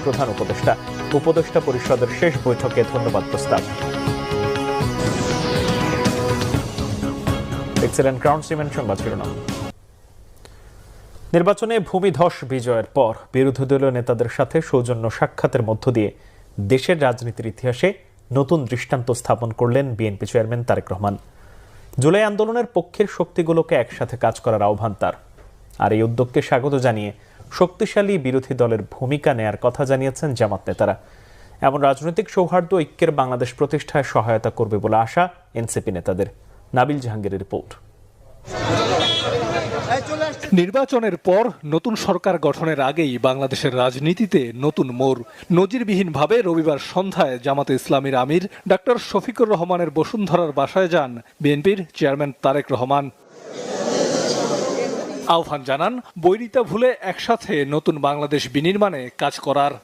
প্রধান উপদেষ্টা। উপদেষ্টা পরিষদের শেষ বৈঠকে ধন্যবাদ প্রস্তাব। দেখছিলেন ক্রাউন সিমেন্ট সংবাদ শিরোনাম। নির্বাচনে ভূমিধস বিজয়ের পর বিরোধী দলীয় নেতাদের সাথে সৌজন্য সাক্ষাতের মধ্য দিয়ে দেশের রাজনীতির ইতিহাসে নতুন দৃষ্টান্ত স্থাপন করলেন বিএনপি চেয়ারম্যান তারেক রহমান। জুলাই আন্দোলনের পক্ষের শক্তিগুলোকে একসাথে কাজ করার আহ্বান তার। আর এই উদ্যোগকে স্বাগত জানিয়ে শক্তিশালী বিরোধী দলের ভূমিকা নেয়ার কথা জানিয়েছেন জামাত নেতারা। এমন রাজনৈতিক সৌহার্দ্য ঐক্যের বাংলাদেশ প্রতিষ্ঠায় সহায়তা করবে বলে আশা এনসিপি নেতাদের। নাবিল জাহাঙ্গীরের রিপোর্ট। নির্বাচনের পর নতুন সরকার গঠনের আগেই বাংলাদেশের রাজনীতিতে নতুন মোড়। নজিরবিহীনভাবে রবিবার সন্ধ্যায় জামাতে ইসলামীর আমির ডাক্তার শফিকুর রহমানের বসুন্ধরার বাসায় যান বিএনপির চেয়ারম্যান তারেক রহমান। আহ্বান জানান বৈরিতা ভুলে একসাথে নতুন বাংলাদেশ বিনির্মাণে কাজ করার।